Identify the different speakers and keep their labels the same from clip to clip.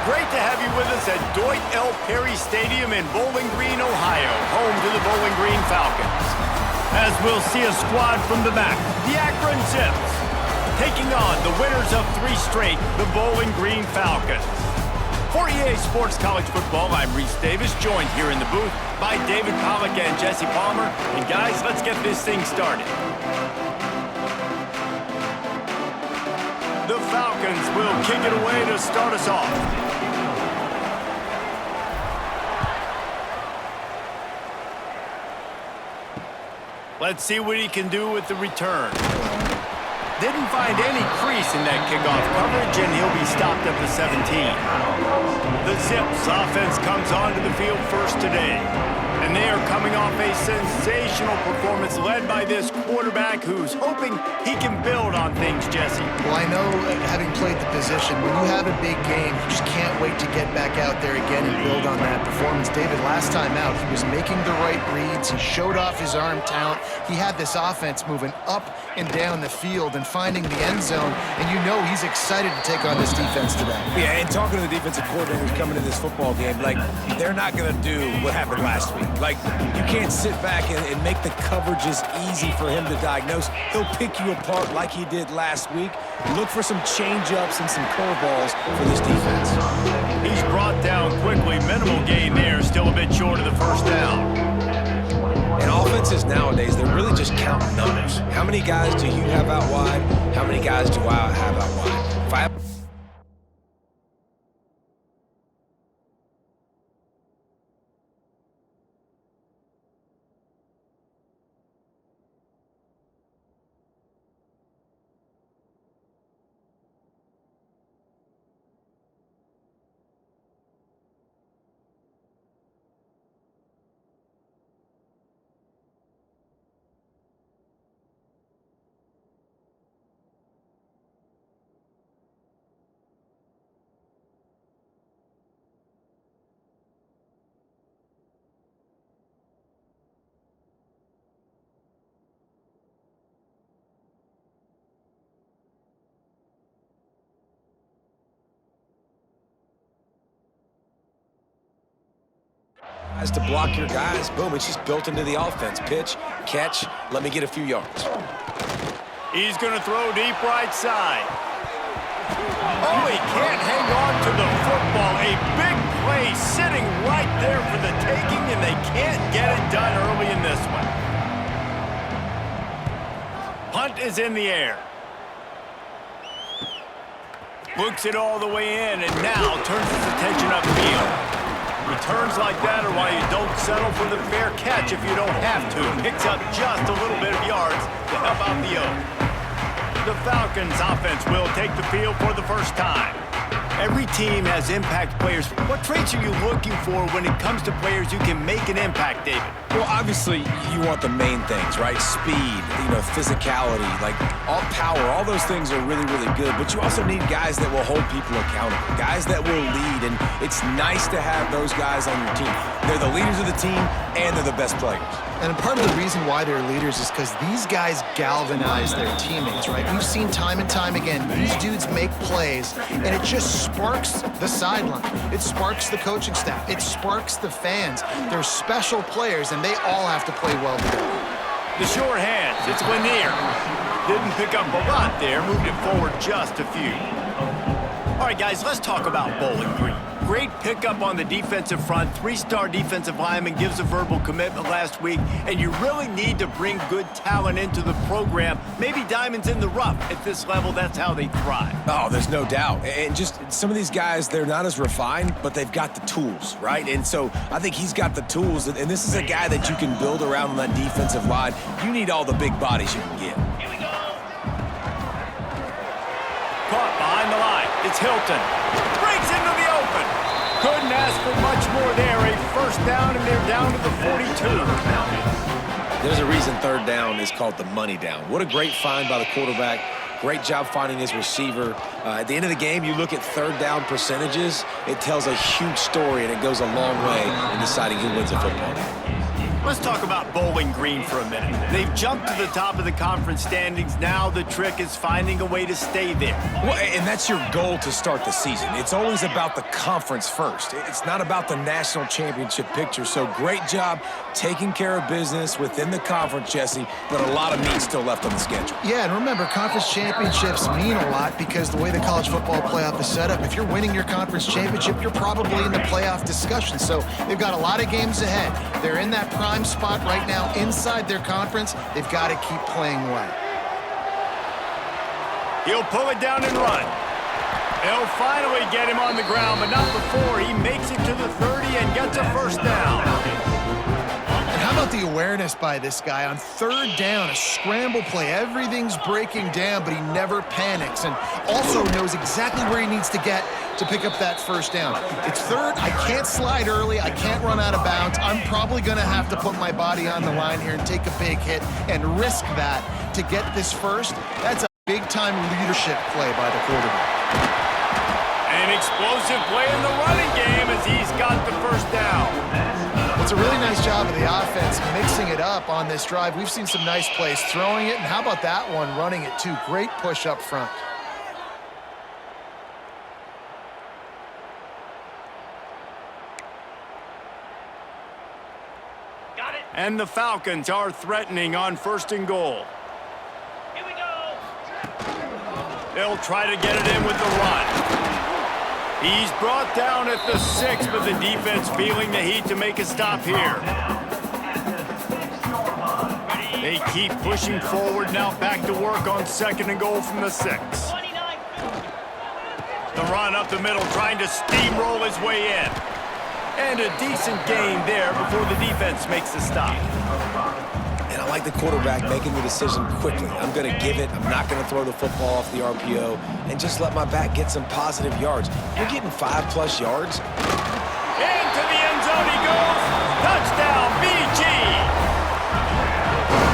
Speaker 1: Great to have you with us at Dwight L. Perry Stadium in Bowling Green, Ohio, home to the Bowling Green Falcons. As we'll see a squad from the back, the Akron Zips, taking on the winners of 3 straight, the Bowling Green Falcons. For EA Sports College Football, I'm Reese Davis, joined here in the booth by David Pollack and Jesse Palmer. And guys, let's get this thing started. The Falcons will kick it away to start us off. Let's see what he can do with the return. Didn't find any crease in that kickoff coverage, and he'll be stopped at the 17. The Zips offense comes onto the field first today. And they are coming off a sensational performance led by this quarterback who's hoping he can build on things, Jesse.
Speaker 2: Well, I know, having played the position, when you have a big game, you just can't wait to get back out there again and build on that performance. David, last time out, he was making the right reads. He showed off his arm talent. He had this offense moving up and down the field and finding the end zone, and you know he's excited to take on this defense today.
Speaker 3: Yeah, and talking to the defensive coordinators coming to this football game, like, they're not going to do what happened last week. Like, you can't sit back and make the coverages easy for him to diagnose. He'll pick you apart like he did last week. Look for some change-ups and some curveballs for this defense.
Speaker 1: He's brought down quickly. Minimal gain there, still a bit short of the first down.
Speaker 3: And offenses nowadays, they're really just counting numbers. How many guys do you have out wide? How many guys do I have out wide? If I have to block your guys, boom, it's just built into the offense. Pitch, catch, let me get a few yards.
Speaker 1: He's going to throw deep right side. Oh, he can't hang on to the football. A big play sitting right there for the taking, and they can't get it done early in this one. Punt is in the air. Books it all the way in, and now turns his attention upfield. Returns like that are why you don't settle for the fair catch if you don't have to. Picks up just a little bit of yards to help out the O. The Falcons offense will take the field for the first time. Every team has impact players. What traits are you looking for when it comes to players who can make an impact, David?
Speaker 3: Well, obviously, you want the main things, right? Speed, physicality, like all power, all those things are really, really good. But you also need guys that will hold people accountable, guys that will lead. And it's nice to have those guys on your team. They're the leaders of the team, and they're the best players.
Speaker 2: And part of the reason why they're leaders is because these guys galvanize their teammates, right? We've seen time and time again, these dudes make plays, and it just sparks the sideline. It sparks the coaching staff. It sparks the fans. They're special players, and they all have to play well together.
Speaker 1: The short hands, it's Lanier. Didn't pick up a lot there, moved it forward just a few. All right, guys, let's talk about Bowling Green. Great pickup on the defensive front. 3-star defensive lineman gives a verbal commitment last week, and you really need to bring good talent into the program. Maybe diamonds in the rough. At this level, that's how they thrive.
Speaker 3: Oh, there's no doubt. And just some of these guys, they're not as refined, but they've got the tools, right? And so I think he's got the tools, and this is a guy that you can build around on that defensive line. You need all the big bodies you can get.
Speaker 1: Caught behind the line. It's Hilton. Breaks into the open. Couldn't ask for much more there. A first down, and they're down to the 42.
Speaker 3: There's a reason third down is called the money down. What a great find by the quarterback. Great job finding his receiver. At the end of the game, you look at third down percentages. It tells a huge story, and it goes a long way in deciding who wins a football game.
Speaker 1: Let's talk about Bowling Green for a minute. They've jumped to the top of the conference standings. Now the trick is finding a way to stay there.
Speaker 3: Well, and that's your goal to start the season. It's always about the conference first. It's not about the national championship picture. So great job taking care of business within the conference, Jesse, but a lot of meat still left on the schedule.
Speaker 2: Yeah, and remember, conference championships mean a lot because the way the college football playoff is set up, if you're winning your conference championship, you're probably in the playoff discussion. So they've got a lot of games ahead. They're in that prime spot right now inside their conference. They've got to keep playing well.
Speaker 1: He'll pull it down and run. They'll finally get him on the ground, but not before he makes it to the 30 and gets a first down.
Speaker 2: And how about the awareness by this guy on third down, a scramble play. Everything's breaking down, but he never panics and also knows exactly where he needs to get to pick up that first down. It's third. I can't slide early. I can't run out of bounds. I'm probably going to have to put my body on the line here and take a big hit and risk that to get this first. That's a big-time leadership play by the quarterback.
Speaker 1: An explosive play in the running game as he's got the first down.
Speaker 2: It's a really nice job of the offense mixing it up on this drive. We've seen some nice plays throwing it, and how about that one running it too? Great push up front.
Speaker 1: And the Falcons are threatening on first and goal.
Speaker 4: Here we go.
Speaker 1: They'll try to get it in with the run. He's brought down at the 6, but the defense feeling the heat to make a stop here. They keep pushing forward, now back to work on second and goal from the 6. The run up the middle, trying to steamroll his way in. And a decent gain there before the defense makes the stop.
Speaker 3: And I like the quarterback making the decision quickly. I'm going to give it. I'm not going to throw the football off the RPO and just let my back get some positive yards. You're getting 5+ yards.
Speaker 1: Into the end zone he goes. Touchdown, BG.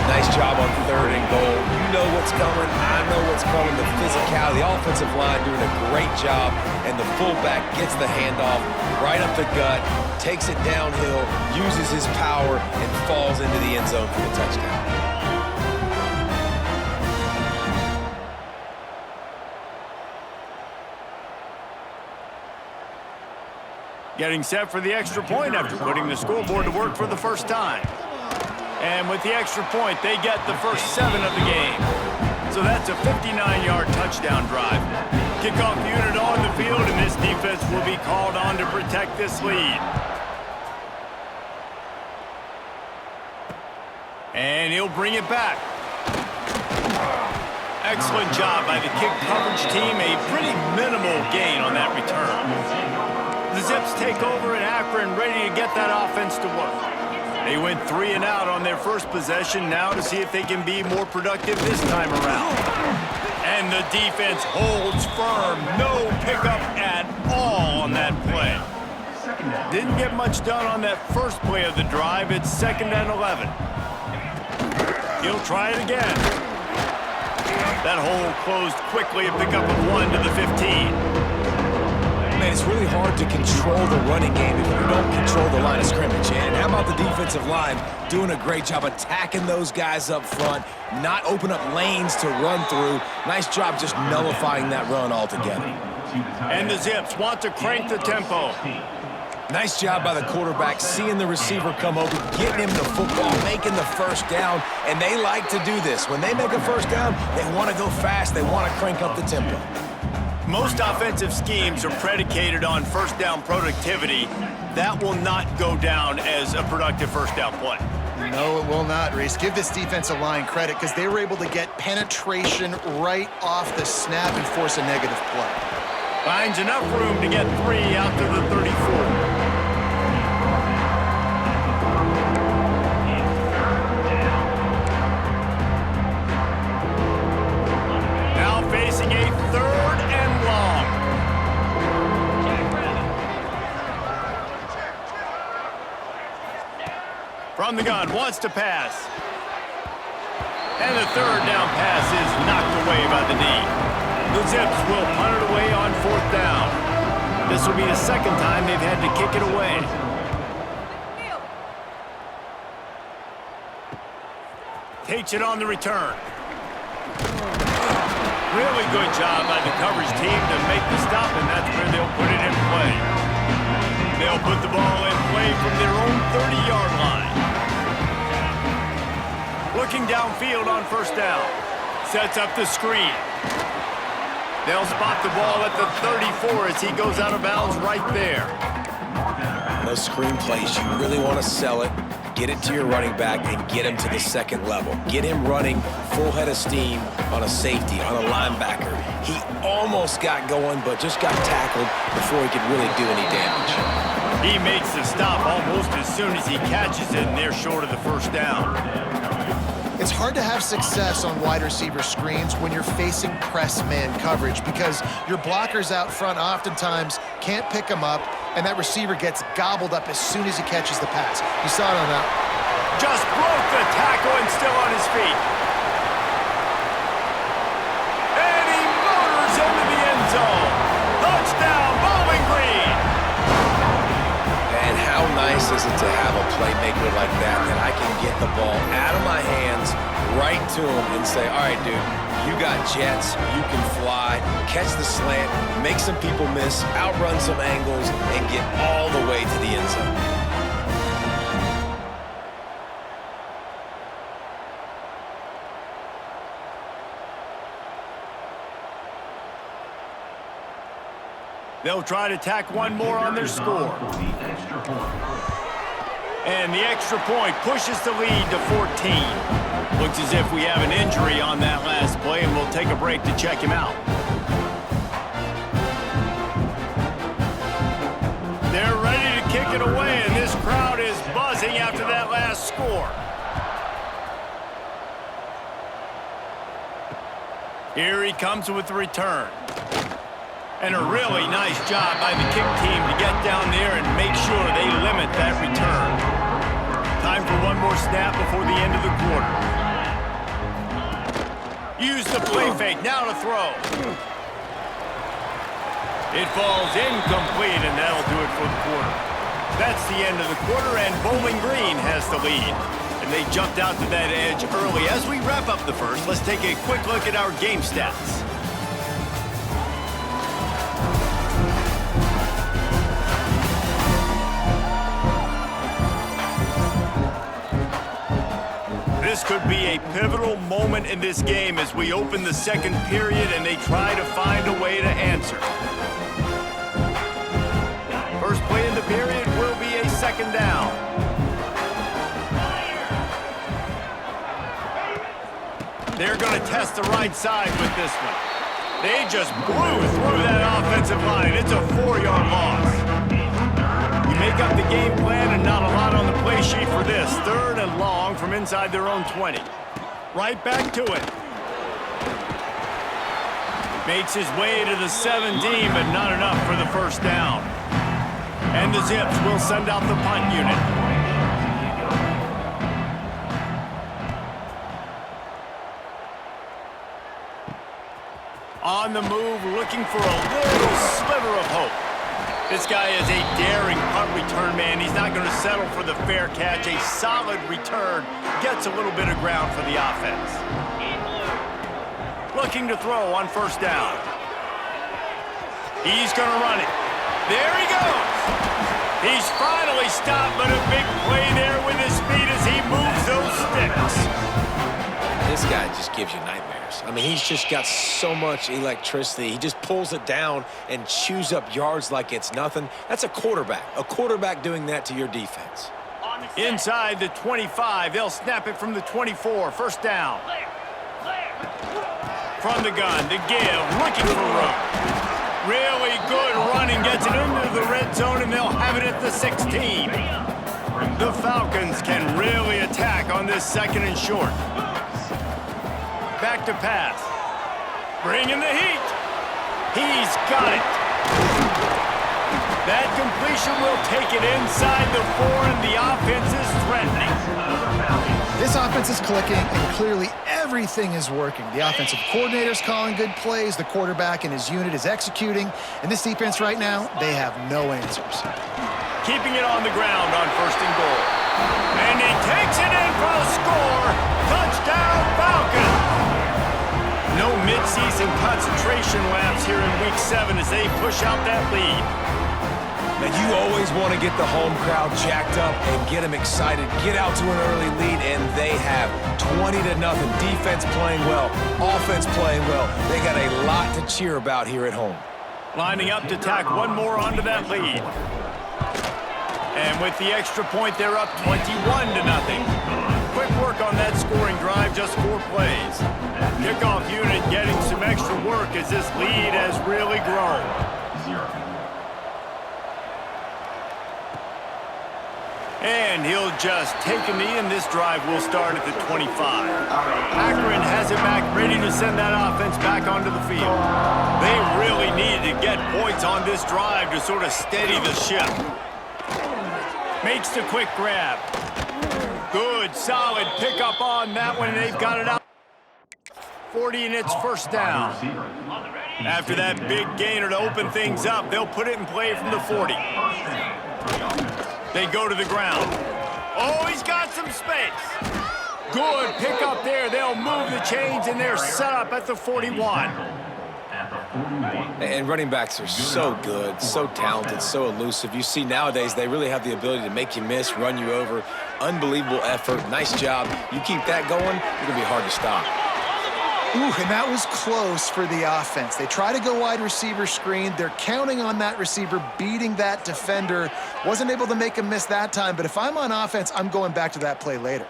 Speaker 3: Nice job on third and goal. You know what's coming. I know what's coming. The physicality, the offensive line doing a great job, and the fullback gets the handoff right up the gut, takes it downhill, uses his power, and falls into the end zone for the touchdown.
Speaker 1: Getting set for the extra point after putting the scoreboard to work for the first time. And with the extra point, they get the first 7 of the game. So that's a 59-yard touchdown drive. Kickoff unit on the field, and this defense will be called on to protect this lead. And he'll bring it back. Excellent job by the kick coverage team. A pretty minimal gain on that return. The Zips take over in Akron, ready to get that offense to work. They went 3 and out on their first possession, now to see if they can be more productive this time around. And the defense holds firm. No pickup at all on that play. Didn't get much done on that first play of the drive. It's 2nd and 11. He'll try it again. That hole closed quickly, a pickup of 1 to the 15.
Speaker 3: Man, it's really hard to control the running game if you don't control the line of scrimmage. And how about the defensive line doing a great job attacking those guys up front, not open up lanes to run through. Nice job just nullifying that run altogether.
Speaker 1: And the Zips want to crank the tempo.
Speaker 3: Nice job by the quarterback, seeing the receiver come over, getting him the football, making the first down, and they like to do this. When they make a first down, they want to go fast, they want to crank up the tempo.
Speaker 1: Most offensive schemes are predicated on first down productivity. That will not go down as a productive first down play.
Speaker 2: No, it will not, Reese. Give this defensive line credit because they were able to get penetration right off the snap and force a negative play.
Speaker 1: Finds enough room to get 3 out to the 34. Facing a 3rd and long. From the gun, wants to pass. And the 3rd down pass is knocked away by the knee. The Zips will punt it away on 4th down. This will be the 2nd time they've had to kick it away. Takes it on the return. Really good job by the coverage team to make the stop, and that's where they'll put it in play. They'll put the ball in play from their own 30-yard line. Looking downfield on first down. Sets up the screen. They'll spot the ball at the 34 as he goes out of bounds right there.
Speaker 3: Those screen plays, you really want to sell it, get it to your running back, and get him to the second level. Get him running full head of steam on a safety, on a linebacker. He almost got going, but just got tackled before he could really do any damage.
Speaker 1: He makes the stop almost as soon as he catches it, and they're short of the first down.
Speaker 2: It's hard to have success on wide receiver screens when you're facing press man coverage because your blockers out front oftentimes can't pick them up, and that receiver gets gobbled up as soon as he catches the pass. You saw it on that.
Speaker 1: Just broke the tackle and still on his feet. And he motors into the end zone. Touchdown, Bowling Green.
Speaker 3: And how nice is it to have a playmaker like that I can get the ball out of my hands right to him and say, all right, dude, you got jets, you can fly, catch the slant, make some people miss, outrun some angles, and get all the way to the end zone.
Speaker 1: They'll try to tack one more on their score. And the extra point pushes the lead to 14. Looks as if we have an injury on that last play, and we'll take a break to check him out. They're ready to kick it away, and this crowd is buzzing after that last score. Here he comes with the return. And a really nice job by the kick team to get down there and make sure they limit that return. Time for one more snap before the end of the quarter. Use the play fake, now to throw. It falls incomplete, and that'll do it for the quarter. That's the end of the quarter, and Bowling Green has the lead. And they jumped out to that edge early. As we wrap up the first, let's take a quick look at our game stats. This could be a pivotal moment in this game as we open the second period and they try to find a way to answer. First play in the period will be a second down. They're going to test the right side with this one. They just blew through that offensive line. It's a 4-yard loss. You make up the game plan and not a lot on the play sheet for this. Third and long from inside their own 20. Right back to it. Makes his way to the 17, but not enough for the first down. And the Zips will send out the punt unit. On the move, looking for a little sliver of hope. This guy is a daring punt return man. He's not going to settle for the fair catch. A solid return gets a little bit of ground for the offense. Looking to throw on first down. He's going to run it. There he goes. He's finally stopped, but a big play there with his speed as he moves those sticks.
Speaker 3: This guy just gives you nightmares. I mean, he's just got so much electricity. He just pulls it down and chews up yards like it's nothing. That's a quarterback. A quarterback doing that to your defense.
Speaker 1: Inside the 25, they'll snap it from the 24. First down. From the gun, the give, looking for room. Really good running, gets it into the red zone, and they'll have it at the 16. The Falcons can really attack on this second and short. Back to pass. Bringing the heat. He's got it. That completion will take it inside the 4, and the offense is threatening.
Speaker 2: This offense is clicking, and clearly everything is working. The offensive coordinator's calling good plays. The quarterback and his unit is executing. And this defense right now, they have no answers.
Speaker 1: Keeping it on the ground on first and goal. And he takes it in for a score. Touchdown, Falcons! No mid-season concentration laps here in Week 7 as they push out that lead.
Speaker 3: Now, you always want to get the home crowd jacked up and get them excited. Get out to an early lead, and they have 20-0. Defense playing well, offense playing well. They got a lot to cheer about here at home.
Speaker 1: Lining up to tack one more onto that lead. And with the extra point, they're up 21-0. Quick work on that scoring drive, just 4 plays. Kickoff unit getting some extra work as this lead has really grown. And he'll just take a knee, and this drive will start at the 25. Akron has it back, ready to send that offense back onto the field. They really needed to get points on this drive to sort of steady the ship. Makes the quick grab. Good, solid pickup on that one, and they've got it out. 40, and it's first down. After that big gainer to open things up, they'll put it in play from the 40. They go to the ground. Oh, he's got some space. Good pickup there. They'll move the chains, and they're set up at the 41.
Speaker 3: And running backs are so good, so talented, so elusive. You see nowadays they really have the ability to make you miss, run you over. Unbelievable effort. Nice job. You keep that going, you're going to be hard to stop.
Speaker 2: Ooh, and that was close for the offense. They try to go wide receiver screen. They're counting on that receiver beating that defender. Wasn't able to make him miss that time, but if I'm on offense, I'm going back to that play later.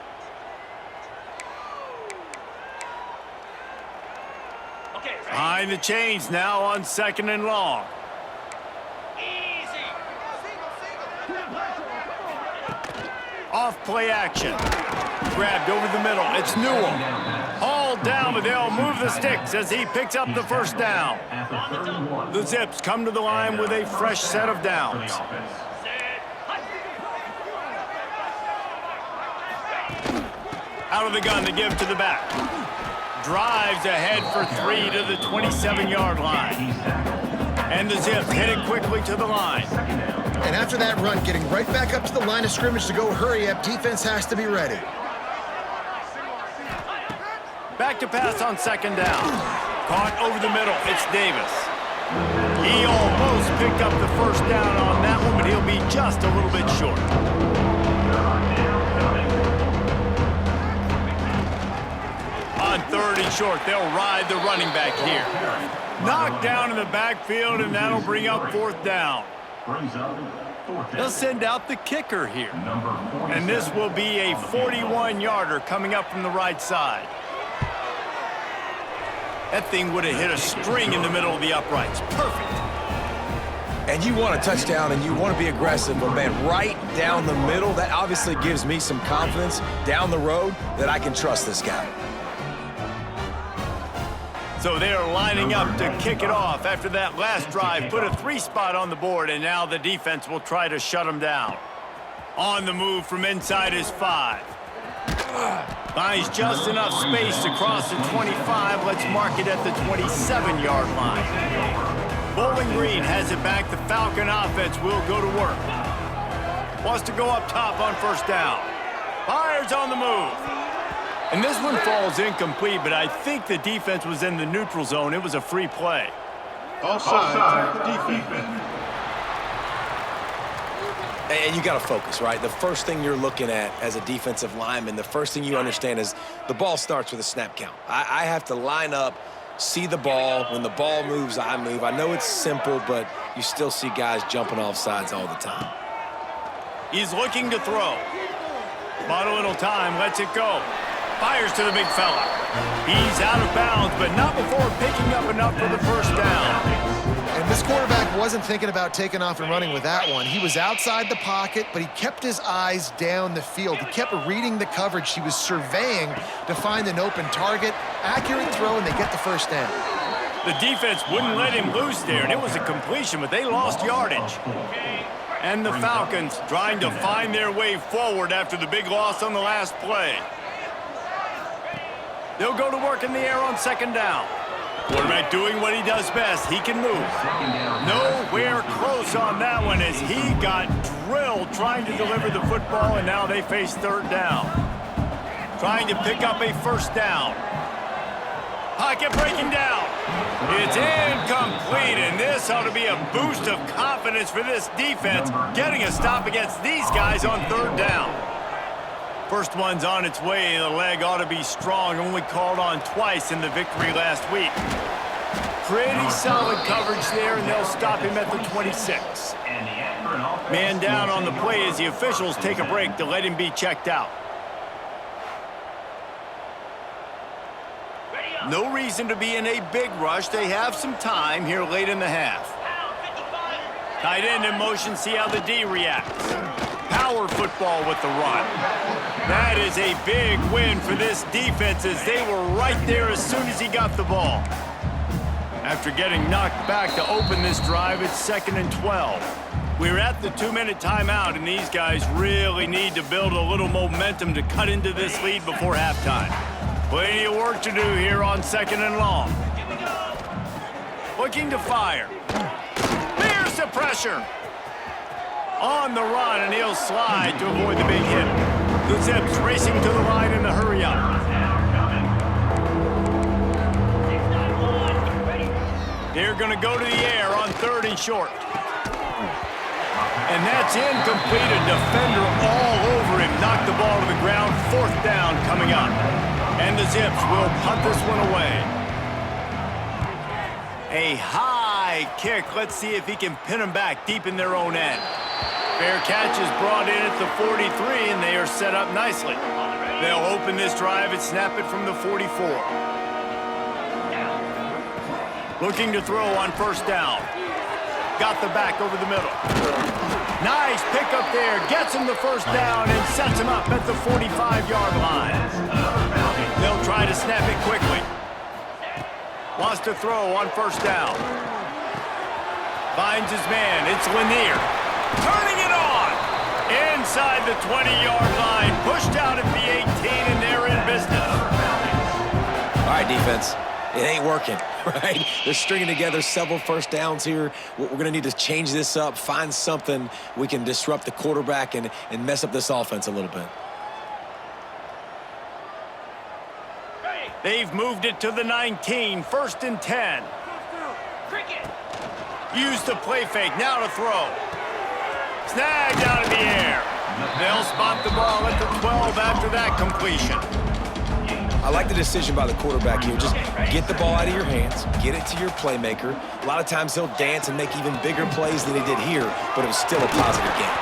Speaker 1: Behind the chains now on 2nd and long. Off play action. Grabbed over the middle. It's Newell. Hauled down, but they'll move the sticks as he picks up the first down. The Zips come to the line with a fresh set of downs. Out of the gun to give to the back. Drives ahead for 3 to the 27-yard line. And the Zips headed quickly to the line.
Speaker 2: And after that run, getting right back up to the line of scrimmage to go hurry up, defense has to be ready.
Speaker 1: Back to pass on 2nd down. Caught over the middle. It's Davis. He almost picked up the first down on that one, but he'll be just a little bit short. On 3rd and short, they'll ride the running back here. Knocked down in the backfield, and that'll bring up 4th down. They'll send out the kicker here. And this will be a 41-yarder coming up from the right side. That thing would have hit a string in the middle of the uprights. Perfect.
Speaker 3: And you want a touchdown and you want to be aggressive, but man, right down the middle, that obviously gives me some confidence down the road that I can trust this guy.
Speaker 1: So they're lining up to kick it off after that last drive. Put a 3-spot on the board, and now the defense will try to shut them down. On the move from inside is 5. Finds just enough space to cross the 25. Let's mark it at the 27-yard line. Bowling Green has it back. The Falcon offense will go to work. Wants to go up top on 1st down. Fires on the move. And this one falls incomplete, but I think the defense was in the neutral zone. It was a free play.
Speaker 5: Offside, defense.
Speaker 3: And you got to focus, right? The first thing you're looking at as a defensive lineman, the first thing you understand is the ball starts with a snap count. I have to line up, see the ball. When the ball moves, I move. I know it's simple, but you still see guys jumping off sides all the time.
Speaker 1: He's looking to throw. Bought a little time, lets it go. Fires to the big fella. He's out of bounds, but not before picking up enough for the first down.
Speaker 2: And this quarterback wasn't thinking about taking off and running with that one. He was outside the pocket, but he kept his eyes down the field. He kept reading the coverage. He was surveying to find an open target. Accurate throw, and they get the first down.
Speaker 1: The defense wouldn't let him loose there, and it was a completion, but they lost yardage. And the Falcons trying to find their way forward after the big loss on the last play. They'll go to work in the air on 2nd down. Quarterback doing what he does best. He can move. Nowhere close on that one as he got drilled trying to deliver the football, and now they face 3rd down. Trying to pick up a first down. Pocket breaking down. It's incomplete, and this ought to be a boost of confidence for this defense, getting a stop against these guys on third down. First one's on its way. The leg ought to be strong, only called on twice in the victory last week. Pretty solid coverage there, and they'll stop him at the 26. Man down on the play as the officials take a break to let him be checked out. No reason to be in a big rush. They have some time here late in the half. Tight end in motion, see how the D reacts. Power football with the run. That is a big win for this defense as they were right there as soon as he got the ball. After getting knocked back to open this drive, it's 2nd and 12. We're at the 2-minute timeout, and these guys really need to build a little momentum to cut into this lead before halftime. Plenty of work to do here on 2nd and long. Looking to fire. There's the pressure. On the run, and he'll slide to avoid the big hit. The Zips racing to the line in the hurry-up. They're going to go to the air on 3rd and short. And that's incomplete. A defender all over him. Knocked the ball to the ground. 4th down coming up. And the Zips will punt this one away. A high kick. Let's see if he can pin them back deep in their own end. Fair catch is brought in at the 43, and they are set up nicely. They'll open this drive and snap it from the 44. Looking to throw on 1st down. Got the back over the middle. Nice pickup there. Gets him the 1st down and sets him up at the 45-yard line. They'll try to snap it quickly. Wants to throw on 1st down. Finds his man. It's Lanier. Turning it on. Inside the 20-yard line. Pushed out at the 18, and they're in business.
Speaker 3: All right, defense. It ain't working, right? They're stringing together several 1st downs here. We're going to need to change this up, find something we can disrupt the quarterback and mess up this offense a little bit.
Speaker 1: They've moved it to the 19, 1st and 10. Use the play fake, now to throw. Snagged out of the air. They'll spot the ball at the 12 after that completion.
Speaker 3: I like the decision by the quarterback here. Just get the ball out of your hands, get it to your playmaker. A lot of times he'll dance and make even bigger plays than he did here, but it was still a positive game.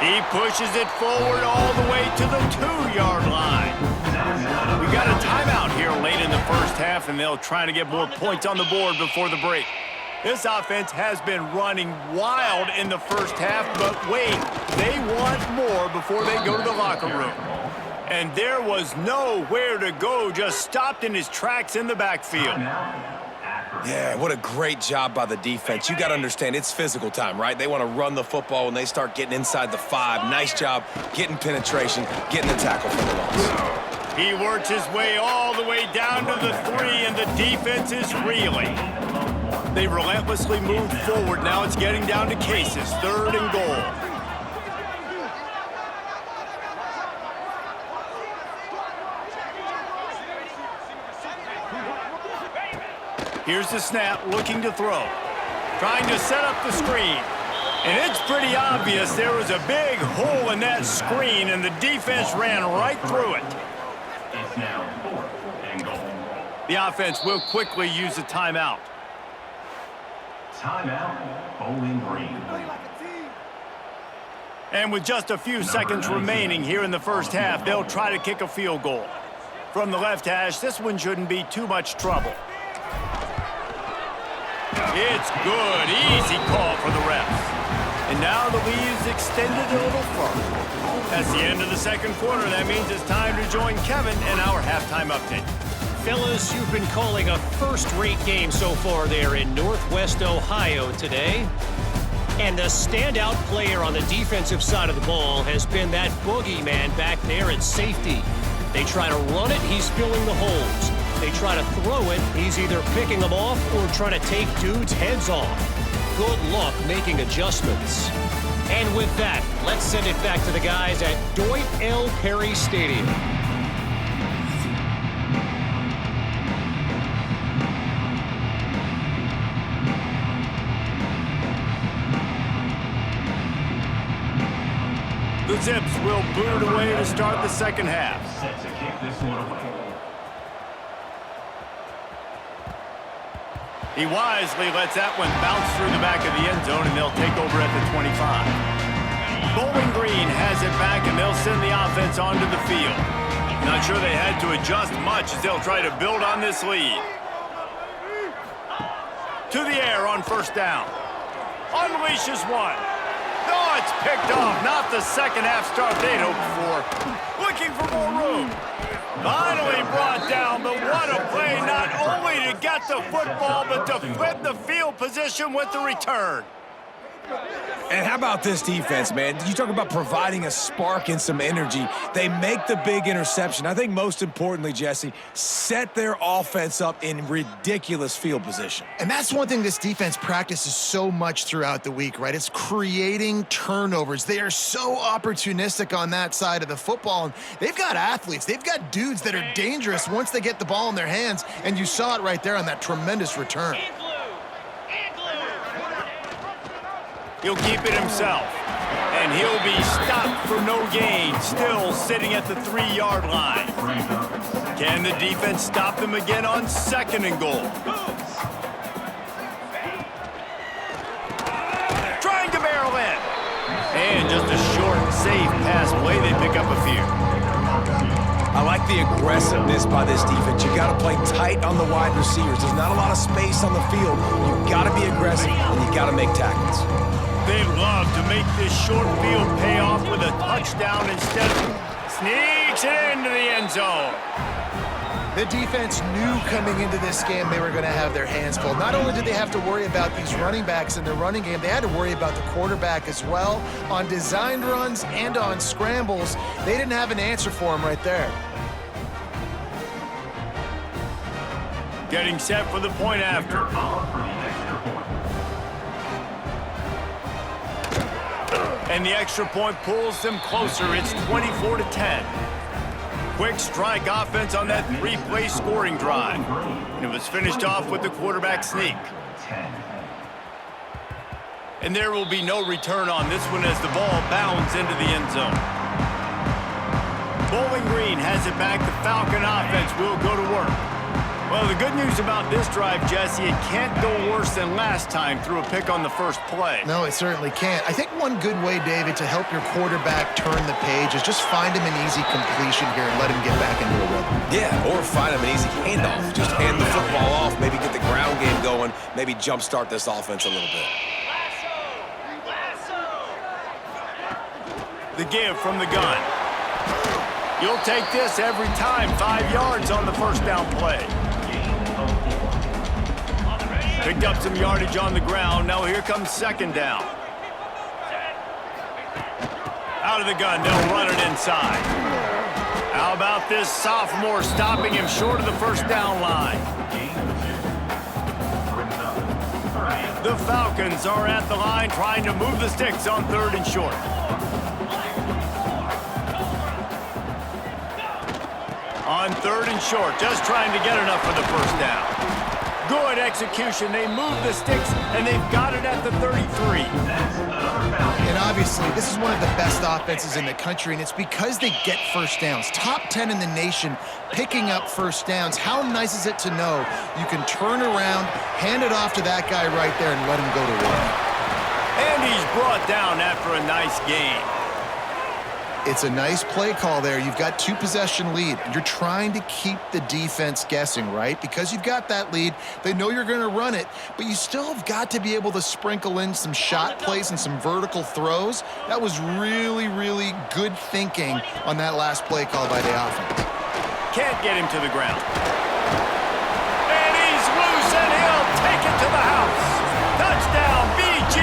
Speaker 1: He pushes it forward all the way to the 2-yard line. We got a timeout here late in the 1st half, and they'll try to get more points on the board before the break. This offense has been running wild in the 1st half, but wait, they want more before they go to the locker room. And there was nowhere to go, just stopped in his tracks in the backfield.
Speaker 3: Yeah, what a great job by the defense. You got to understand, it's physical time, right? They want to run the football when they start getting inside the 5. Nice job getting penetration, getting the tackle for the loss.
Speaker 1: He works his way all the way down to the 3, and the defense is reeling. They relentlessly moved forward. Now it's getting down to cases. 3rd and goal. Here's the snap, looking to throw. Trying to set up the screen. And it's pretty obvious there was a big hole in that screen, and the defense ran right through it.
Speaker 5: It's now 4th and goal.
Speaker 1: The offense will quickly use a timeout.
Speaker 5: Timeout, Bowling Green.
Speaker 1: And with just a few seconds remaining here in the 1st half, they'll try to kick a field goal. From the left hash, this one shouldn't be too much trouble. It's good. Easy call for the refs. And now the lead is extended a little further. That's the end of the 2nd quarter. That means it's time to join Kevin in our halftime update.
Speaker 6: Fellas, you've been calling a first-rate game so far there in Northwest Ohio today. And the standout player on the defensive side of the ball has been that boogeyman back there at safety. They try to run it, he's filling the holes. They try to throw it, he's either picking them off or trying to take dudes' heads off. Good luck making adjustments. And with that, let's send it back to the guys at Doyt L. Perry Stadium.
Speaker 1: Zips will boot it away to start the second half.
Speaker 5: Set to kick this one away.
Speaker 1: He wisely lets that one bounce through the back of the end zone, and they'll take over at the 25. Bowling Green has it back, and they'll send the offense onto the field. Not sure they had to adjust much as they'll try to build on this lead. To the air on first down. Unleashes one. Oh, it's picked off. Not the second half start they'd hoped for. Looking for more room. Finally brought down, but what a play, not only to get the football, but to flip the field position with the return.
Speaker 3: And how about this defense, man? You talk about providing a spark and some energy. They make the big interception. I think most importantly, Jesse, set their offense up in ridiculous field position.
Speaker 2: And that's one thing this defense practices so much throughout the week, right? It's creating turnovers. They are so opportunistic on that side of the football. And they've got athletes. They've got dudes that are dangerous once they get the ball in their hands. And you saw it right there on that tremendous return.
Speaker 1: He'll keep it himself, and he'll be stopped for no gain, still sitting at the 3-yard line. Can the defense stop them again on second and goal? Trying to barrel in. And just a short, safe pass play, they pick up a few.
Speaker 3: I like the aggressiveness by this defense. You got to play tight on the wide receivers. There's not a lot of space on the field. You got to be aggressive, and you got to make tackles.
Speaker 1: They love to make this short field pay off with a touchdown instead of sneaks it into the end zone.
Speaker 2: The defense knew coming into this game they were going to have their hands full. Not only did they have to worry about these running backs in the running game, they had to worry about the quarterback as well. On designed runs and on scrambles, they didn't have an answer for him right there.
Speaker 1: Getting set for the point after. And the extra point pulls them closer. It's 24-10. Quick strike offense on that 3-play scoring drive. And it was finished off with the quarterback sneak. And there will be no return on this one as the ball bounds into the end zone. Bowling Green has it back. The Falcon offense will go to work. Well, the good news about this drive, Jesse, it can't go worse than last time through a pick on the first play.
Speaker 2: No, it certainly can't. I think one good way, David, to help your quarterback turn the page is just find him an easy completion here and let him get back into a rhythm.
Speaker 3: Yeah, or find him an easy handoff. Just hand the football off, maybe get the ground game going, maybe jumpstart this offense a little bit.
Speaker 1: The give from the gun. You'll take this every time. 5 yards on the first down play. Picked up some yardage on the ground. Now here comes second down. Out of the gun, they'll run it inside. How about this sophomore stopping him short of the first down line? The Falcons are at the line trying to move the sticks on third and short. On third and short, just trying to get enough for the first down. Good execution. They move the sticks, and they've got it at the 33.
Speaker 2: And obviously, this is one of the best offenses in the country, and it's because they get first downs. Top 10 in the nation picking up first downs. How nice is it to know you can turn around, hand it off to that guy right there, and let him go to work.
Speaker 1: And he's brought down after a nice game.
Speaker 2: It's a nice play call there. You've got 2-possession lead. You're trying to keep the defense guessing, right? Because you've got that lead, they know you're going to run it, but you still have got to be able to sprinkle in some shot plays and some vertical throws. That was really, really good thinking on that last play call by the offense.
Speaker 1: Can't get him to the ground. And he's loose, and he'll take it to the house. Touchdown, BG!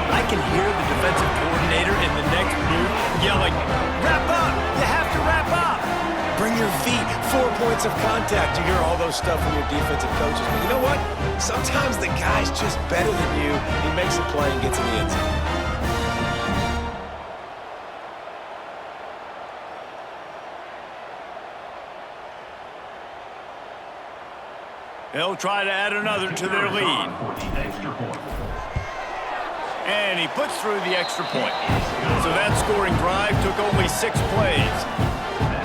Speaker 1: I can hear the defensive coordinator in the next booth yelling, "Wrap up! You have to wrap up!"
Speaker 3: Bring your feet, 4 points of contact. You hear all those stuff from your defensive coaches. But you know what? Sometimes the guy's just better than you. He makes a play and gets in the end zone.
Speaker 1: They'll try to add another to their lead. And he puts through the extra point. So that scoring drive took only 6 plays.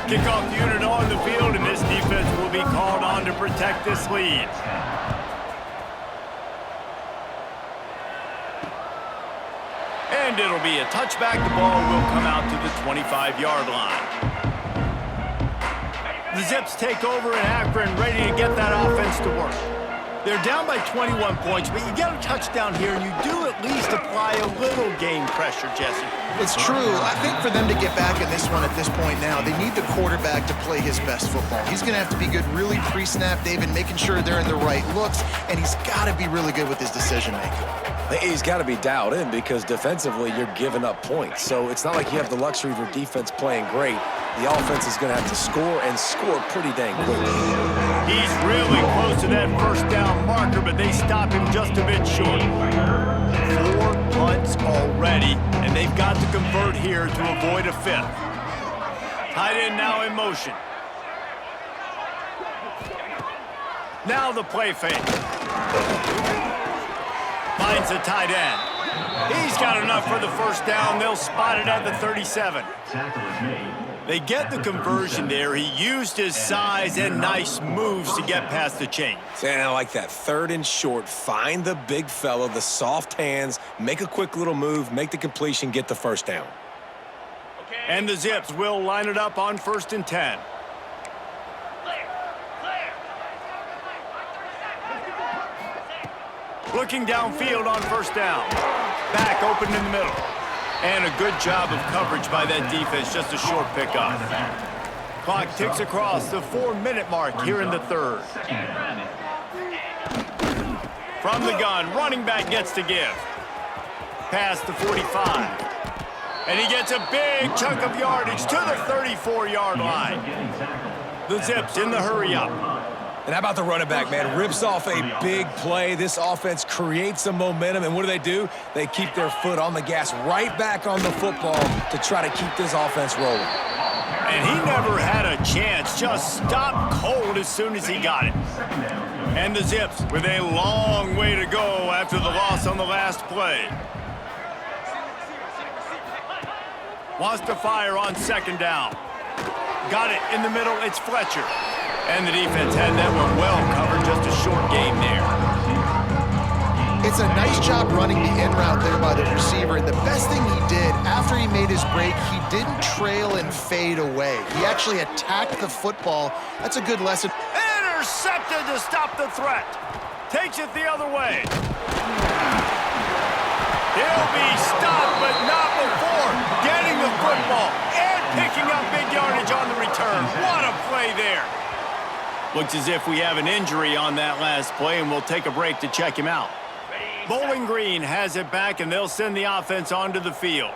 Speaker 1: Kickoff unit on the field, and this defense will be called on to protect this lead. And it'll be a touchback. The ball will come out to the 25-yard line. The Zips take over in Akron, ready to get that offense to work. They're down by 21 points, but you get a touchdown here, and you do at least apply a little game pressure, Jesse.
Speaker 2: It's true. I think for them to get back in this one at this point now, they need the quarterback to play his best football. He's going to have to be good really pre-snap, David, making sure they're in the right looks, and he's got to be really good with his decision-making.
Speaker 3: He's got to be dialed in because defensively you're giving up points. So it's not like you have the luxury of your defense playing great. The offense is going to have to score and score pretty dang quickly.
Speaker 1: He's really close to that first down marker, but they stop him just a bit short. 4 punts already, and they've got to convert here to avoid a 5th. Tight end now in motion. Now the play fake. Finds a tight end. He's got enough for the first down. They'll spot it at the 37. They get the conversion there. He used his size and nice moves to get past the chains.
Speaker 3: And I like that. 3rd and short. Find the big fella, the soft hands, make a quick little move, make the completion, get the first down.
Speaker 1: And the Zips will line it up on 1st and 10. Looking downfield on 1st down. Back open in the middle. And a good job of coverage by that defense. Just a short pickup. Clock ticks across the 4-minute mark here in the 3rd. From the gun, running back gets to give. Past the 45. And he gets a big chunk of yardage to the 34-yard line. The Zips in the hurry-up.
Speaker 3: And how about the running back, man? Rips off a big play. This offense creates some momentum, and what do? They keep their foot on the gas right back on the football to try to keep this offense rolling.
Speaker 1: And he never had a chance. Just stopped cold as soon as he got it. And the Zips with a long way to go after the loss on the last play. Wants to fire on 2nd down. Got it in the middle. It's Fletcher. And the defense had that one well covered. Just a short game there.
Speaker 2: It's a nice job running the in route there by the receiver. And the best thing he did after he made his break, he didn't trail and fade away. He actually attacked the football. That's a good lesson.
Speaker 1: Intercepted to stop the threat. Takes it the other way. He'll be stopped, but not before getting the football and picking up big yardage on the return. What a play there. Looks as if we have an injury on that last play, and we'll take a break to check him out. Bowling Green has it back, and they'll send the offense onto the field.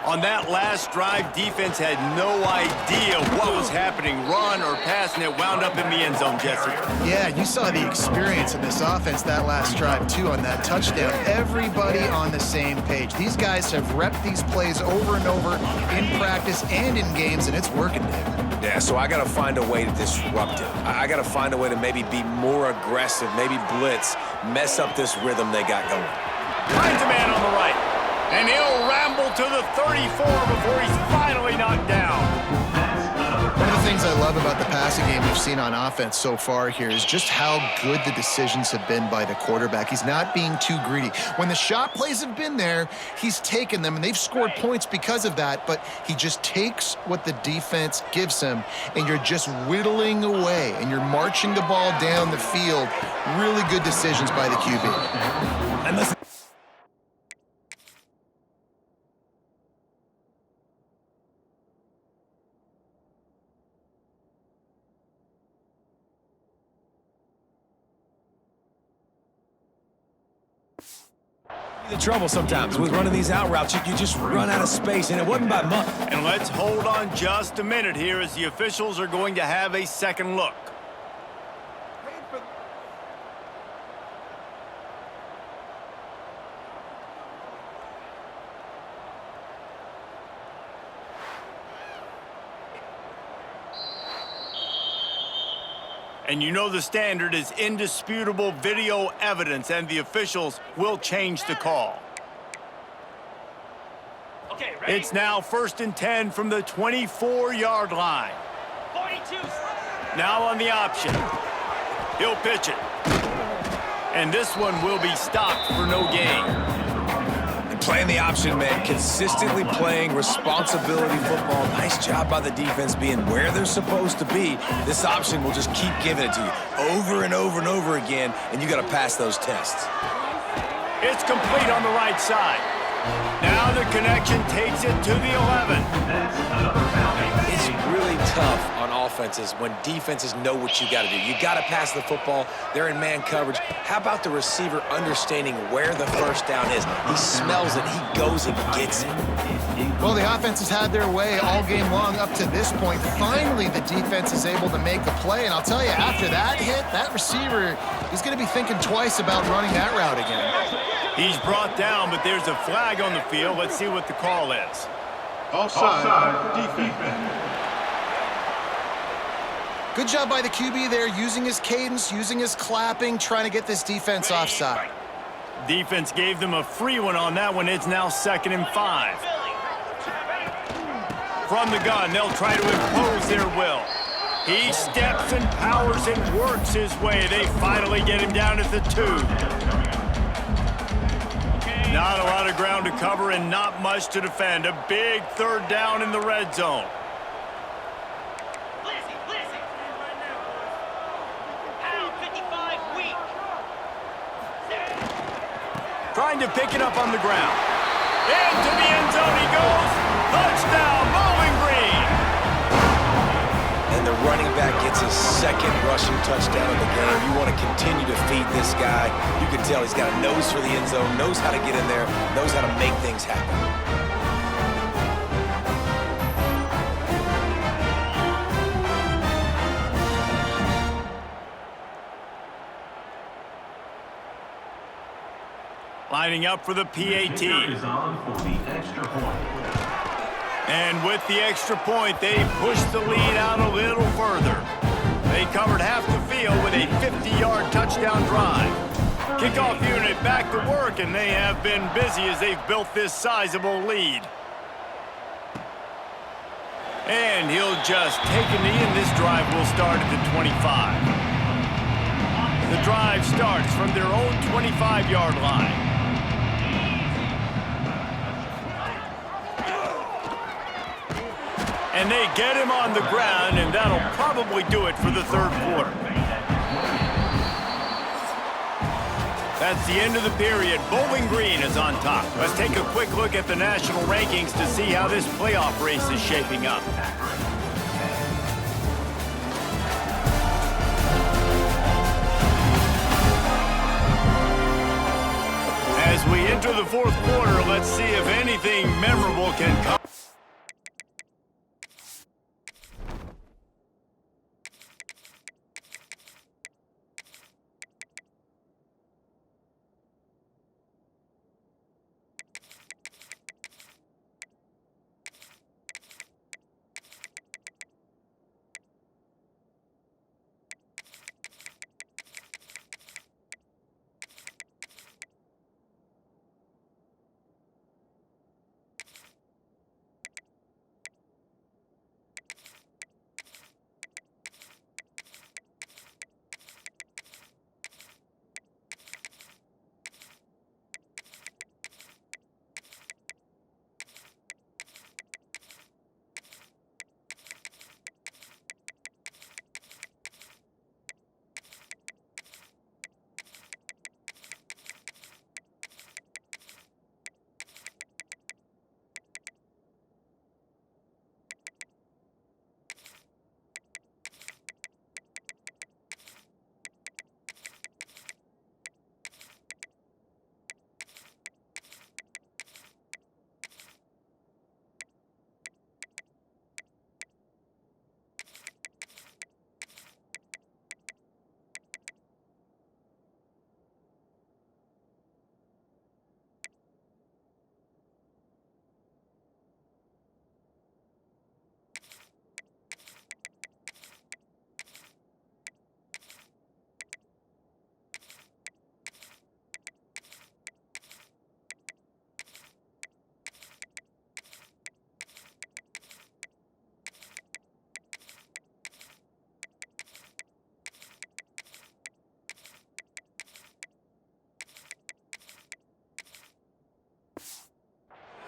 Speaker 1: On that last drive, defense had no idea what was happening, run or pass, and it wound up in the end zone, Jesse.
Speaker 2: Yeah, you saw the experience in this offense that last drive, too, on that touchdown. Everybody on the same page. These guys have repped these plays over and over in practice and in games, and it's working, Dave.
Speaker 3: Yeah, so I got to find a way to disrupt it. I got to find a way to maybe be more aggressive, maybe blitz, mess up this rhythm they got going.
Speaker 1: Finds a man on the right, and he'll ramble to the 34 before he's finally knocked down.
Speaker 2: One of the things I love about the passing game we've seen on offense so far here is just how good the decisions have been by the quarterback. He's not being too greedy. When the shot plays have been there, he's taken them, and they've scored points because of that, but he just takes what the defense gives him, and you're just whittling away, and you're marching the ball down the field. Really good decisions by the QB.
Speaker 3: And listen. The trouble sometimes with running these out routes, you just run out of space, and it wasn't by much.
Speaker 1: And let's hold on just a minute here as the officials are going to have a second look. And you know the standard is indisputable video evidence, and the officials will change the call.
Speaker 4: Okay, ready?
Speaker 1: It's now 1st and 10 from the 24-yard line.
Speaker 4: 42.
Speaker 1: Now on the option. He'll pitch it. And this one will be stopped for no gain.
Speaker 3: And playing the option, man, consistently playing responsibility football. Nice job by the defense being where they're supposed to be. This option will just keep giving it to you over and over and over again, and you got to pass those tests.
Speaker 1: It's complete on the right side. Now the connection takes it to the 11.
Speaker 3: It's really tough on offenses when defenses know what you got to do. You got to pass the football. They're in man coverage. How about the receiver understanding where the first down is? He smells it. He goes and gets it.
Speaker 2: Well, the offense has had their way all game long up to this point. Finally, the defense is able to make a play. And I'll tell you, after that hit, that receiver, he's going to be thinking twice about running that route again.
Speaker 1: He's brought down, but there's a flag on the field. Let's see what the call is.
Speaker 5: Offside, defense.
Speaker 2: Good job by the QB there, using his cadence, using his clapping, trying to get this defense offside.
Speaker 1: Defense gave them a free one on that one. It's now 2nd and 5. From the gun, they'll try to impose their will. He steps and powers and works his way. They finally get him down at the 2. Not a lot of ground to cover and not much to defend. A big 3rd down in the red zone. Trying to pick it up on the ground. Into the end zone he goes. Touchdown, Bowling Green.
Speaker 3: And the running back gets his 2nd rushing touchdown of the game. You want to continue to feed this guy. You can tell he's got a nose for the end zone, knows how to get in there, knows how to make things happen.
Speaker 1: Lining up for the PAT.
Speaker 5: Is on for the extra point.
Speaker 1: And with the extra point, they pushed the lead out a little further. They covered half the field with a 50-yard touchdown drive. Kickoff unit back to work, and they have been busy as they've built this sizable lead. And he'll just take a knee, and this drive will start at the 25. The drive starts from their own 25-yard line. And they get him on the ground, and that'll probably do it for the 3rd quarter. That's the end of the period. Bowling Green is on top. Let's take a quick look at the national rankings to see how this playoff race is shaping up. As we enter the 4th quarter, let's see if anything memorable can come.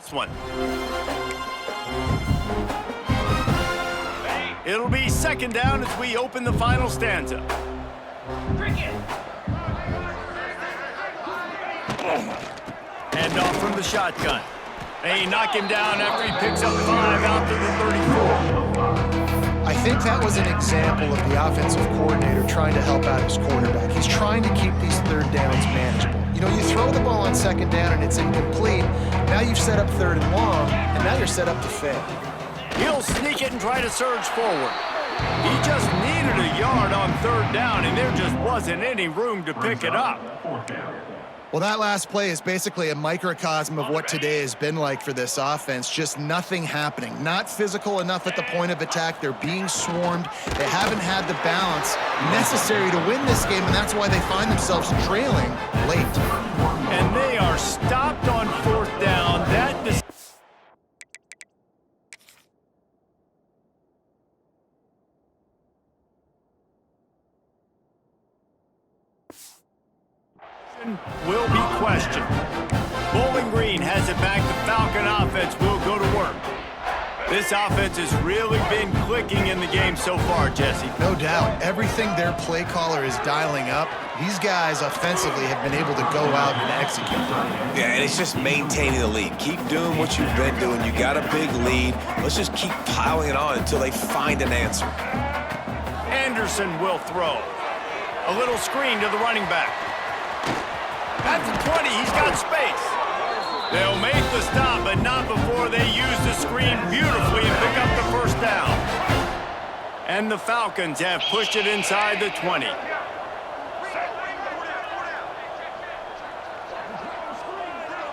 Speaker 1: this one. It'll be second down as we open the final stanza. Hand off from the shotgun. They knock him down after he picks up 5 out to the 34.
Speaker 2: I think that was an example of the offensive coordinator trying to help out his quarterback. He's trying to keep these third downs manageable. You know, you throw the ball on second down and it's incomplete. Now you've set up third and long, and now you're set up to fail.
Speaker 1: He'll sneak it and try to surge forward. He just needed a yard on third down, and there just wasn't any room to pick it up.
Speaker 2: Well, that last play is basically a microcosm of what today has been like for this offense. Just nothing happening. Not physical enough at the point of attack. They're being swarmed. They haven't had the balance necessary to win this game, and that's why they find themselves trailing late.
Speaker 1: And they are stopped on fourth down. That will be questioned. Bowling Green has it back. The Falcon offense will go to work. This offense has really been clicking in the game so far, Jesse.
Speaker 2: No doubt. Everything their play caller is dialing up, these guys offensively have been able to go out and execute.
Speaker 3: Yeah, and it's just maintaining the lead. Keep doing what you've been doing. You got a big lead. Let's just keep piling it on until they find an answer.
Speaker 1: Anderson will throw. A little screen to the running back. At the 20, he's got space. They'll make the stop, but not before they use the screen beautifully and pick up the first down. And the Falcons have pushed it inside the 20.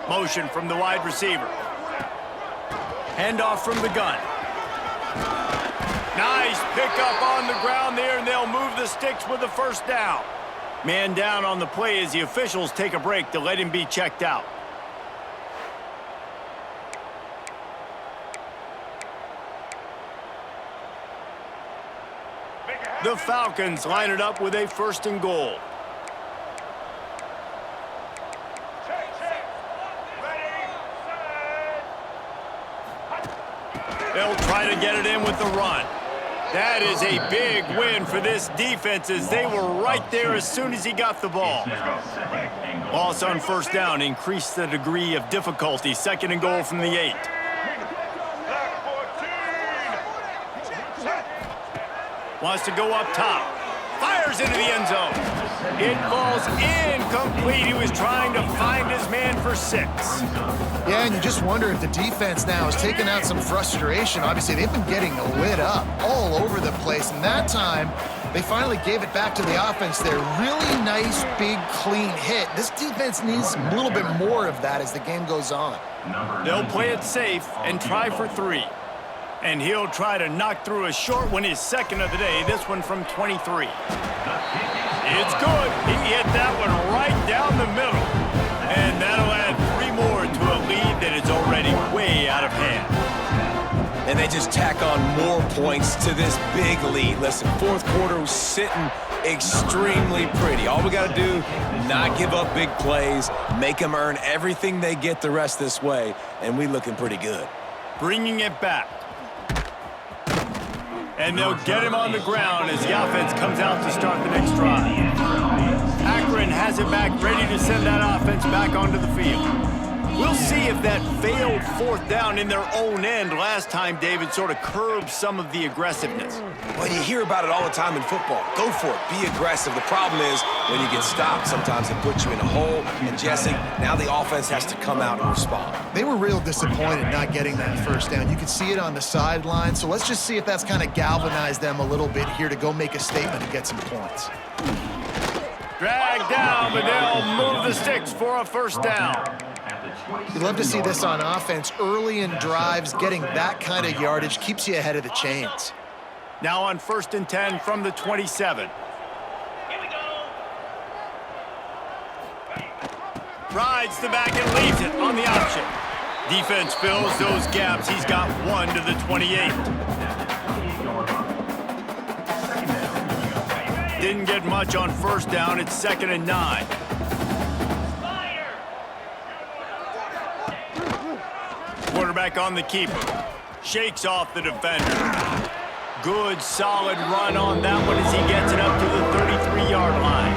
Speaker 1: Motion from the wide receiver. Handoff from the gun. Nice pickup on the ground there, and they'll move the sticks with the first down. Man down on the play as the officials take a break to let him be checked out. The Falcons line it up with a first and goal. They'll try to get it in with the run. That is a big win for this defense as they were right there as soon as he got the ball. Loss on first down increased the degree of difficulty. Second and goal from the 8. Wants to go up top. Fires into the end zone. It falls incomplete. He was trying to find his man for 6.
Speaker 2: Yeah, and you just wonder if the defense now has taken out some frustration. Obviously, they've been getting lit up all over the place, and that time, they finally gave it back to the offense there. Really nice, big, clean hit. This defense needs a little bit more of that as the game goes on.
Speaker 1: They'll play it safe and try for 3. And he'll try to knock through a short one, his second of the day, this one from 23. It's good. He hit that one right down the middle. And that'll add 3 more to a lead that is already way out of hand.
Speaker 3: And they just tack on more points to this big lead. Listen, fourth quarter was sitting extremely pretty. All we got to do, not give up big plays, make them earn everything they get the rest this way, and we looking pretty good.
Speaker 1: Bringing it back. And they'll get him on the ground as the offense comes out to start the next drive. Akron has it back, ready to send that offense back onto the field. We'll see if that failed fourth down in their own end last time, David, sort of curbed some of the aggressiveness.
Speaker 3: Well, you hear about it all the time in football. Go for it. Be aggressive. The problem is when you get stopped, sometimes it puts you in a hole. And Jesse, now the offense has to come out and respond.
Speaker 2: They were real disappointed not getting that first down. You could see it on the sideline. So let's just see if that's kind of galvanized them a little bit here to go make a statement and get some points.
Speaker 1: Dragged down, but they'll move the sticks for a first down.
Speaker 2: You'd love to see this on offense. Early in drives, getting that kind of yardage keeps you ahead of the chains.
Speaker 1: Now on 1st and 10 from the 27.
Speaker 4: Here we go.
Speaker 1: Rides the back and leaves it on the option. Defense fills those gaps. He's got 1 to the 28. Didn't get much on first down. It's 2nd and 9. quarterback on the keeper. Shakes off the defender. Good, solid run on that one as he gets it up to the 33-yard line.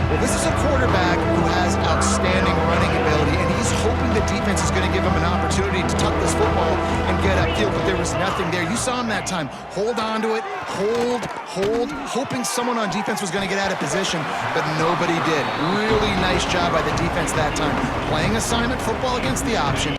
Speaker 2: Well, this is a quarterback who has outstanding running ability, and he's hoping the defense is going to give him an opportunity to tuck this football and get upfield, but there was nothing there. You saw him that time. Hold on to it, hold, hoping someone on defense was going to get out of position, but nobody did. Really nice job by the defense that time. Playing assignment football against the option.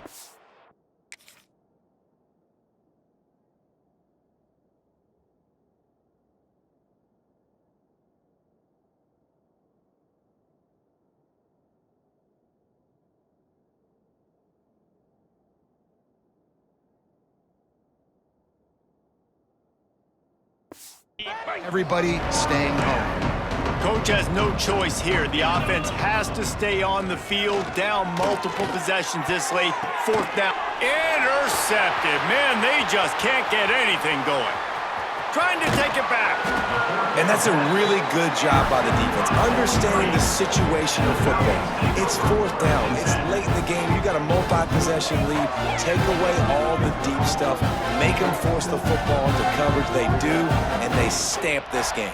Speaker 2: Everybody staying home.
Speaker 1: Coach has no choice here. The offense has to stay on the field, down multiple possessions this late. Fourth down. Intercepted. Man, they just can't get anything going. Trying to take it back.
Speaker 3: And that's a really good job by the defense, understanding the situation of football. It's fourth down. It's late in the game. You got a multi-possession lead. Take away all the deep stuff. Make them force the football into coverage. They do, and they stamp this game.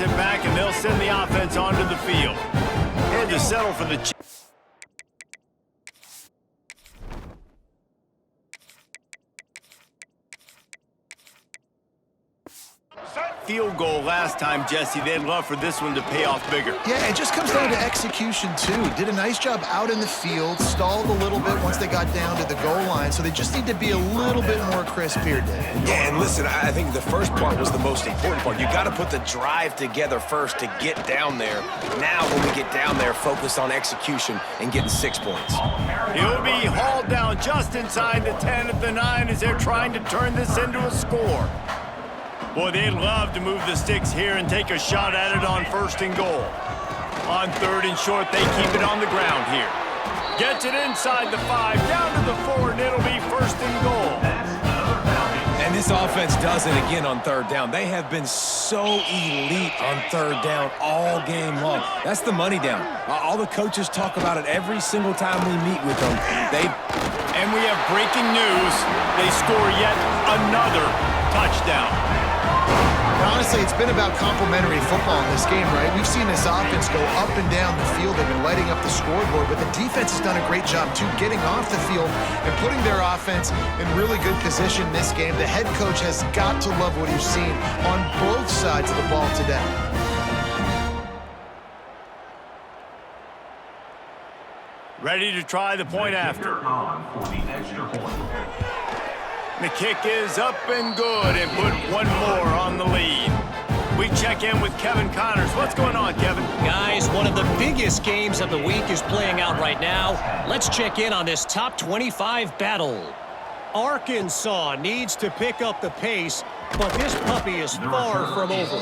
Speaker 1: It back, and they'll send the offense onto the field. Had to settle for the field goal last time, Jesse. They'd love for this one to pay off bigger.
Speaker 2: Yeah, it just comes down to execution, too. Did a nice job out in the field, stalled a little bit once they got down to the goal line, so they just need to be a little bit more crisp here, Dave.
Speaker 3: Yeah, and listen, I think the first part was the most important part. You got to put the drive together first to get down there. Now, when we get down there, focus on execution and getting 6 points.
Speaker 1: He'll be hauled down just inside the 10 at the 9 as they're trying to turn this into a score. Boy, they'd love to move the sticks here and take a shot at it on first and goal. On third and short, they keep it on the ground here. Gets it inside the 5, down to the 4, and it'll be first and goal.
Speaker 3: And this offense does it again on third down. They have been so elite on third down all game long. That's the money down. All the coaches talk about it every single time we meet with them.
Speaker 1: And we have breaking news. They score yet another touchdown.
Speaker 2: Honestly, it's been about complementary football in this game, right? We've seen this offense go up and down the field. They've been lighting up the scoreboard, but the defense has done a great job, too, getting off the field and putting their offense in really good position in this game. The head coach has got to love what he's seen on both sides of the ball today.
Speaker 1: Ready to try the point after. The kick is up and good, and put one more on the lead. We check in with Kevin Connors. What's going on, Kevin?
Speaker 6: Guys, one of the biggest games of the week is playing out right now. Let's check in on this top 25 battle. Arkansas needs to pick up the pace, but this puppy is far from over.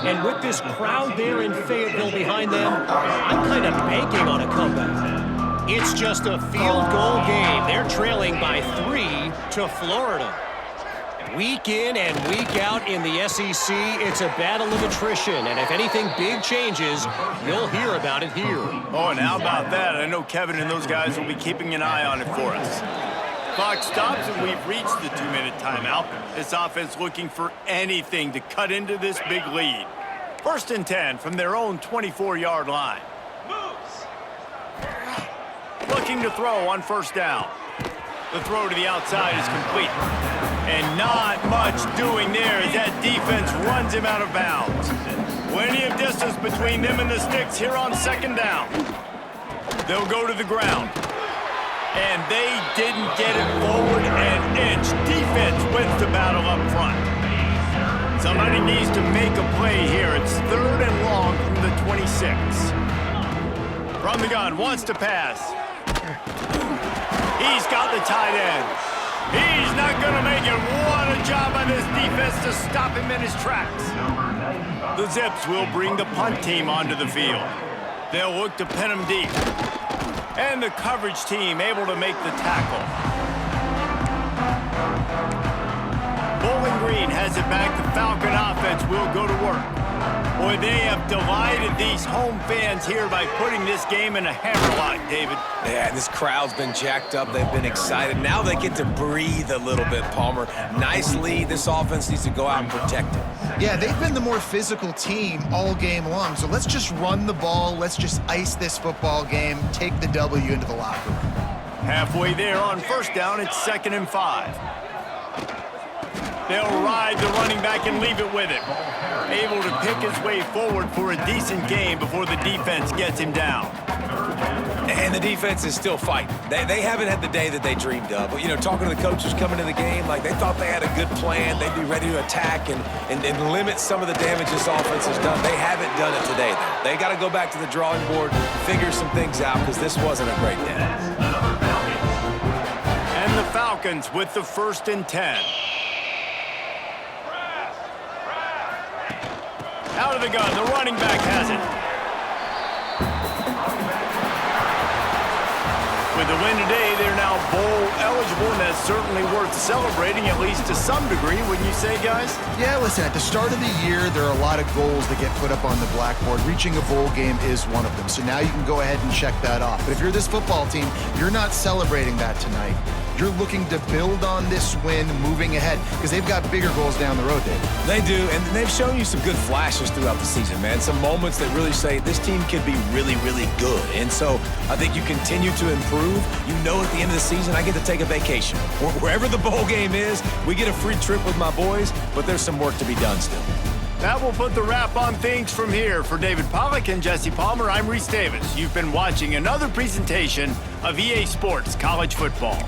Speaker 6: And with this crowd there in Fayetteville behind them, I'm kind of banking on a comeback. It's just a field goal game. They're trailing by 3 to Florida. Week in and week out in the SEC, it's a battle of attrition. And if anything big changes, you'll hear about it here.
Speaker 1: Oh, and how about that? I know Kevin and those guys will be keeping an eye on it for us. Clock stops and we've reached the 2-minute timeout. This offense looking for anything to cut into this big lead. First and 10 from their own 24-yard line. Looking to throw on first down. The throw to the outside is complete. And not much doing there as that defense runs him out of bounds. Plenty of distance between them and the sticks here on second down. They'll go to the ground. And they didn't get it forward an inch. Defense wins the battle up front. Somebody needs to make a play here. It's third and long from the 26. From the gun, wants to pass. He's got the tight end. He's not going to make it. What a job by this defense to stop him in his tracks. The Zips will bring the punt team onto the field. They'll look to pin him deep. And the coverage team able to make the tackle. Bowling Green has it back. The Falcon offense will go to work. Boy, they have delighted these home fans here by putting this game in a hammerlock, David.
Speaker 3: Yeah, and this crowd's been jacked up. They've been excited. Now they get to breathe a little bit, Palmer. Nice lead. This offense needs to go out and protect it.
Speaker 2: Yeah, they've been the more physical team all game long. So let's just run the ball. Let's just ice this football game. Take the W into the locker room.
Speaker 1: Halfway there on first down, it's 2nd and 5. They'll ride the running back and leave it with him. Able to pick his way forward for a decent game before the defense gets him down.
Speaker 3: And the defense is still fighting. They haven't had the day that they dreamed of. But, you know, talking to the coaches coming to the game, like they thought they had a good plan. They'd be ready to attack and limit some of the damage this offense has done. They haven't done it today, though. They got to go back to the drawing board, figure some things out, because this wasn't a great day.
Speaker 1: And the Falcons with the 1st and 10. Out of the gun, the running back has it. With the win today, they're now bowl eligible, and that's certainly worth celebrating, at least to some degree, wouldn't you say, guys?
Speaker 2: Yeah, listen, at the start of the year, there are a lot of goals that get put up on the blackboard. Reaching a bowl game is one of them. So now you can go ahead and check that off. But if you're this football team, you're not celebrating that tonight. You're looking to build on this win moving ahead because they've got bigger goals down the road, David.
Speaker 3: They do, and they've shown you some good flashes throughout the season, man. Some moments that really say this team could be really, really good. And so I think you continue to improve. You know at the end of the season, I get to take a vacation. Wherever the bowl game is, we get a free trip with my boys, but there's some work to be done still.
Speaker 1: That will put the wrap on things from here. For David Pollack and Jesse Palmer, I'm Reese Davis. You've been watching another presentation of EA Sports College Football.